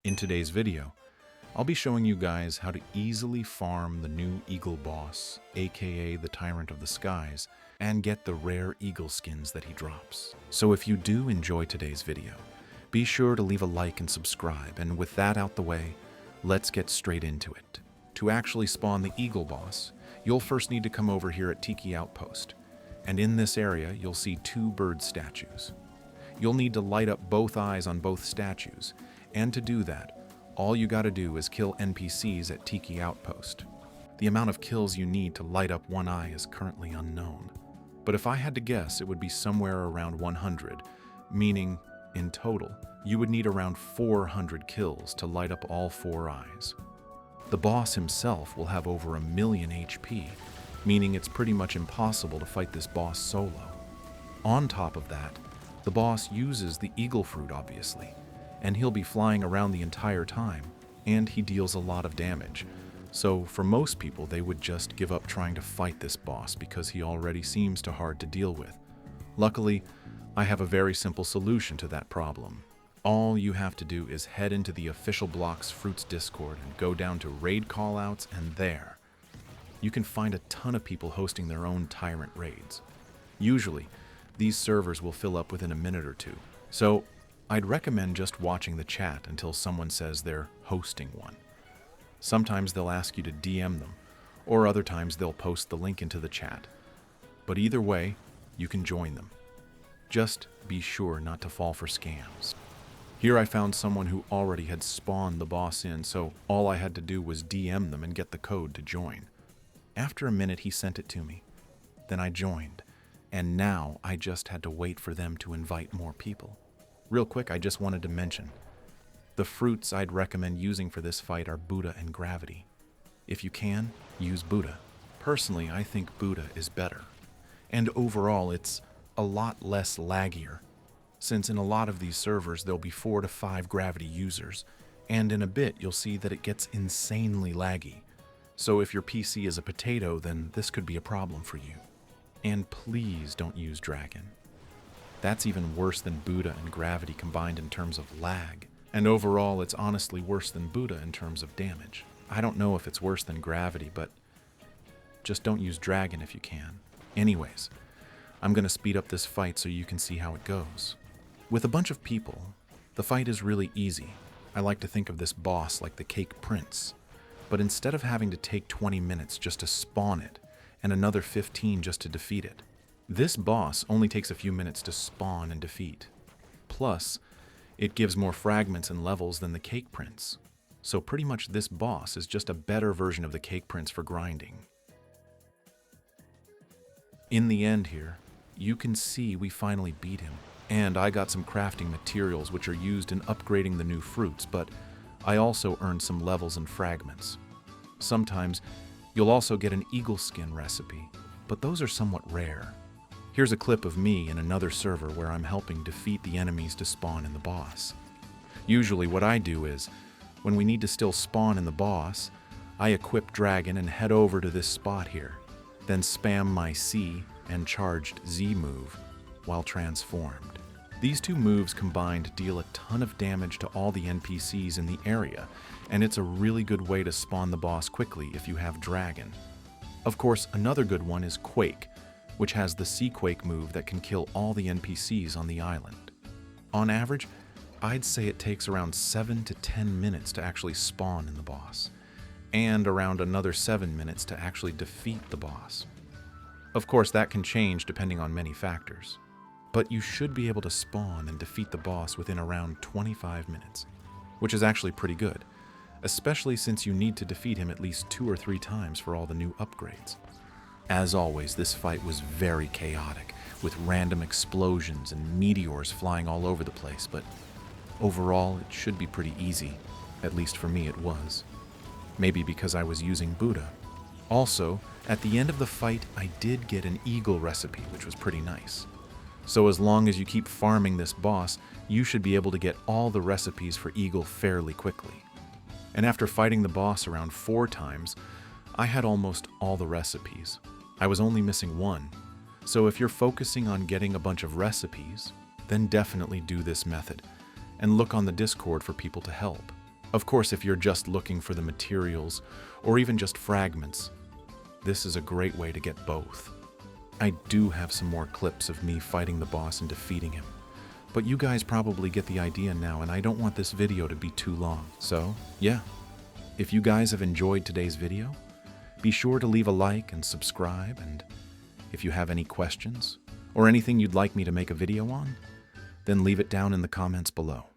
In today's video, I'll be showing you guys how to easily farm the new Eagle boss, aka the Tyrant of the Skies, and get the rare eagle skins that he drops. So if you do enjoy today's video, be sure to leave a like and subscribe, and with that out the way, let's get straight into it. To actually spawn the Eagle boss, you'll first need to come over here at Tiki Outpost, and in this area you'll see two bird statues. You'll need to light up both eyes on both statues, and to do that, all you gotta do is kill NPCs at Tiki Outpost. The amount of kills you need to light up one eye is currently unknown, but if I had to guess, it would be somewhere around 100, meaning, in total, you would need around 400 kills to light up all four eyes. The boss himself will have over 1,000,000 HP, meaning it's pretty much impossible to fight this boss solo. On top of that, the boss uses the eagle fruit, obviously, and he'll be flying around the entire time, and he deals a lot of damage. So for most people, they would just give up trying to fight this boss because he already seems too hard to deal with. Luckily, I have a very simple solution to that problem. All you have to do is head into the official Blox Fruits Discord and go down to raid callouts, and there you can find a ton of people hosting their own Tyrant raids. Usually, these servers will fill up within a minute or two, so I'd recommend just watching the chat until someone says they're hosting one. Sometimes they'll ask you to DM them, or other times they'll post the link into the chat. But either way, you can join them. Just be sure not to fall for scams. Here I found someone who already had spawned the boss in, so all I had to do was DM them and get the code to join. After a minute, he sent it to me. Then I joined, and now I just had to wait for them to invite more people. Real quick, I just wanted to mention, the fruits I'd recommend using for this fight are Buddha and Gravity. If you can, use Buddha. Personally, I think Buddha is better. And overall, it's a lot less laggier, since in a lot of these servers there'll be 4 to 5 Gravity users, and in a bit you'll see that it gets insanely laggy. So if your PC is a potato, then this could be a problem for you. And please don't use Dragon. That's even worse than Buddha and Gravity combined in terms of lag. And overall, it's honestly worse than Buddha in terms of damage. I don't know if it's worse than Gravity, but just don't use Dragon if you can. Anyways, I'm gonna speed up this fight so you can see how it goes. With a bunch of people, the fight is really easy. I like to think of this boss like the Cake Prince. But instead of having to take 20 minutes just to spawn it, and another 15 just to defeat it, this boss only takes a few minutes to spawn and defeat. Plus, it gives more fragments and levels than the Cake Prince. So pretty much this boss is just a better version of the Cake Prince for grinding. In the end here, you can see we finally beat him. And I got some crafting materials which are used in upgrading the new fruits, but I also earned some levels and fragments. Sometimes, you'll also get an eagle skin recipe, but those are somewhat rare. Here's a clip of me in another server where I'm helping defeat the enemies to spawn in the boss. Usually what I do is, when we need to still spawn in the boss, I equip Dragon and head over to this spot here, then spam my C and charged Z move while transformed. These two moves combined deal a ton of damage to all the NPCs in the area, and it's a really good way to spawn the boss quickly if you have Dragon. Of course, another good one is Quake, which has the Seaquake move that can kill all the NPCs on the island. On average, I'd say it takes around 7 to 10 minutes to actually spawn in the boss, and around another 7 minutes to actually defeat the boss. Of course, that can change depending on many factors, but you should be able to spawn and defeat the boss within around 25 minutes, which is actually pretty good, especially since you need to defeat him at least 2 or 3 times for all the new upgrades. As always, this fight was very chaotic, with random explosions and meteors flying all over the place, but overall it should be pretty easy. At least for me it was. Maybe because I was using Buddha. Also, at the end of the fight, I did get an eagle recipe, which was pretty nice. So as long as you keep farming this boss, you should be able to get all the recipes for eagle fairly quickly. And after fighting the boss around 4 times, I had almost all the recipes. I was only missing one. So if you're focusing on getting a bunch of recipes, then definitely do this method, and look on the Discord for people to help. Of course, if you're just looking for the materials or even just fragments, this is a great way to get both. I do have some more clips of me fighting the boss and defeating him, but you guys probably get the idea now, and I don't want this video to be too long. So, yeah, if you guys have enjoyed today's video, be sure to leave a like and subscribe, and if you have any questions or anything you'd like me to make a video on, then leave it down in the comments below.